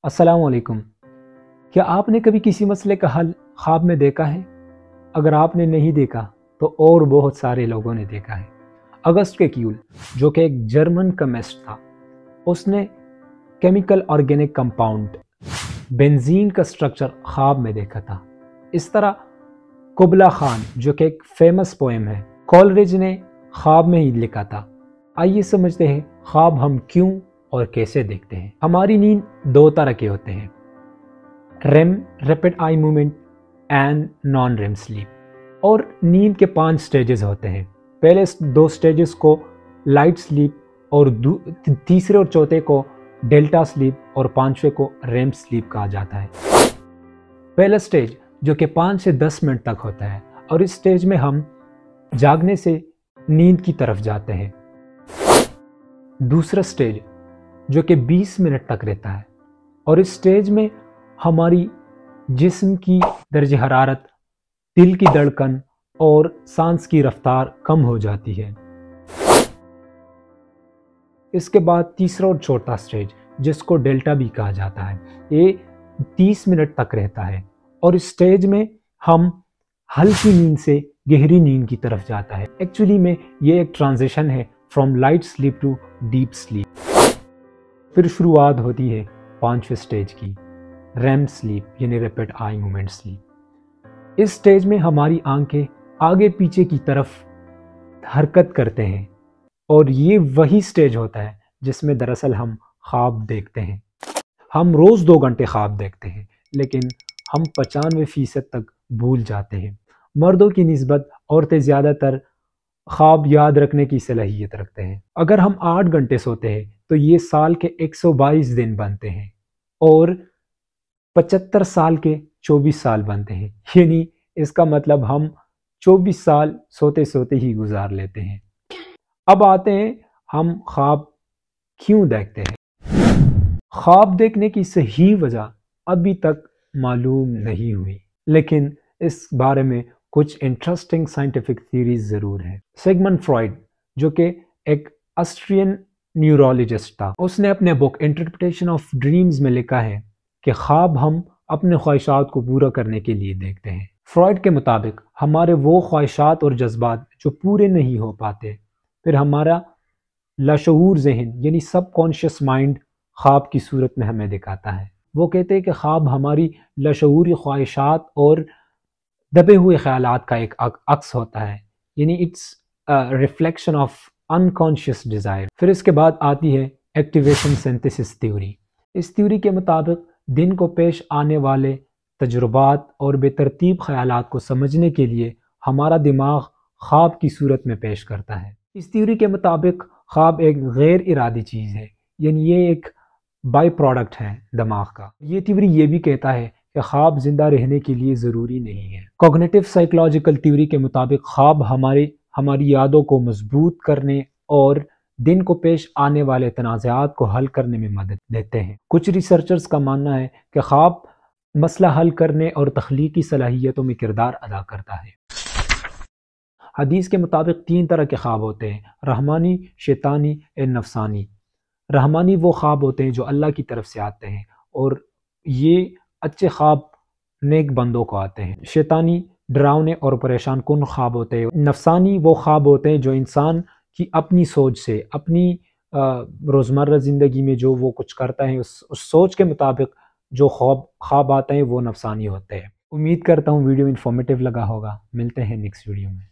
अस्सलाम वालेकुम। क्या आपने कभी किसी मसले का हल ख्वाब में देखा है? अगर आपने नहीं देखा तो और बहुत सारे लोगों ने देखा है। अगस्ट केक्यूल, जो कि एक जर्मन केमिस्ट था, उसने केमिकल ऑर्गेनिक कंपाउंड बेंजीन का स्ट्रक्चर ख्वाब में देखा था। इस तरह कुबला खान, जो कि एक फेमस पोएम है, कॉलरिज ने ख्वाब में ही लिखा था। आइए समझते हैं ख्वाब हम क्यों और कैसे देखते हैं। हमारी नींद दो तरह के होते हैं, REM rapid eye movement and non REM sleep. और नींद के 5 स्टेजेस होते हैं। पहले 2 स्टेजेस को लाइट स्लीप और तीसरे और चौथे को डेल्टा स्लीप और 5वें को रेम स्लीप कहा जाता है। पहला स्टेज जो कि 5 से 10 मिनट तक होता है और इस स्टेज में हम जागने से नींद की तरफ जाते हैं। दूसरा स्टेज जो कि 20 मिनट तक रहता है और इस स्टेज में हमारी जिस्म की दर्जे हरारत, दिल की धड़कन और सांस की रफ्तार कम हो जाती है। इसके बाद तीसरा और चौथा स्टेज, जिसको डेल्टा भी कहा जाता है, ये 30 मिनट तक रहता है और इस स्टेज में हम हल्की नींद से गहरी नींद की तरफ जाता है। एक्चुअली में ये एक ट्रांजिशन है from light sleep to deep sleep. फिर शुरुआत होती है 5वें स्टेज की, रेम स्लीप यानी रैपिड आई मूवमेंट स्लीप। इस स्टेज में हमारी आंखें आगे पीछे की तरफ हरकत करते हैं और ये वही स्टेज होता है जिसमें दरअसल हम ख्वाब देखते हैं। हम रोज़ 2 घंटे ख्वाब देखते हैं, लेकिन हम 95% तक भूल जाते हैं। मर्दों की निस्बत औरतें ज़्यादातर ख्वाब याद रखने की सलाहियत रखते हैं। अगर हम 8 घंटे सोते हैं तो ये साल के 122 दिन बनते हैं और 75 साल के 24 साल बनते हैं। यानी इसका मतलब हम 24 साल सोते सोते ही गुजार लेते हैं। अब आते हैं हम ख्वाब क्यों देखते हैं। ख्वाब देखने की सही वजह अभी तक मालूम नहीं हुई, लेकिन इस बारे में कुछ इंटरेस्टिंग साइंटिफिक थ्योरीज ज़रूर हैं। सिगमंड फ्रॉइड, जो कि एक ऑस्ट्रियन न्यूरोलॉजिस्ट था, उसने अपने बुक इंटरप्रिटेशन ऑफ ड्रीम्स में लिखा है कि ख्वाब हम अपने ख्वाहिशात को पूरा करने के लिए देखते हैं। फ्रॉइड के मुताबिक हमारे वो ख्वाहिशात और जज्बात जो पूरे नहीं हो पाते, फिर हमारा लाशऊर जहन यानी सबकॉन्शियस माइंड ख्वाब की सूरत में हमें दिखाता है। वो कहते हैं कि ख्वाब हमारी लाशऊरी ख्वाहिशात और दबे हुए ख्यालात का एक अक्स होता है, यानी it's reflection of unconscious desire. फिर इसके बाद आती है एक्टिवेशन सिंथेसिस थ्योरी। इस थ्योरी के मुताबिक दिन को पेश आने वाले तजुर्बात और बेतरतीब ख्यालात को समझने के लिए हमारा दिमाग ख्वाब की सूरत में पेश करता है। इस थ्योरी के मुताबिक ख्वाब एक गैर इरादी चीज़ है, यानी ये एक बाई प्रोडक्ट है दिमाग का। ये थ्योरी ये भी कहता है कि ख्वाब जिंदा रहने के लिए ज़रूरी नहीं है। कॉग्निटिव साइकोलॉजिकल थ्योरी के मुताबिक ख्वाब हमारी यादों को मजबूत करने और दिन को पेश आने वाले तनाज़ात को हल करने में मदद देते हैं। कुछ रिसर्चर्स का मानना है कि ख्वाब मसला हल करने और तख्लीकी सलाहियतों में किरदार अदा करता है। हदीस के मुताबिक 3 तरह के ख्वाब होते हैं, रहमानी, शैतानी और नफसानी। रहमानी वो ख्वाब होते हैं जो अल्लाह की तरफ से आते हैं और ये अच्छे ख्वाब नेक बंदों को आते हैं। शैतानी डरावने और परेशान कुन ख्वाब होते हैं। नफसानी वो ख्वाब होते हैं जो इंसान की अपनी सोच से, अपनी रोज़मर्रा ज़िंदगी में जो वो कुछ करता है उस सोच के मुताबिक जो ख्वाब आते हैं वो नफसानी होते हैं। उम्मीद करता हूँ वीडियो इन्फॉर्मेटिव लगा होगा। मिलते हैं नेक्स्ट वीडियो में।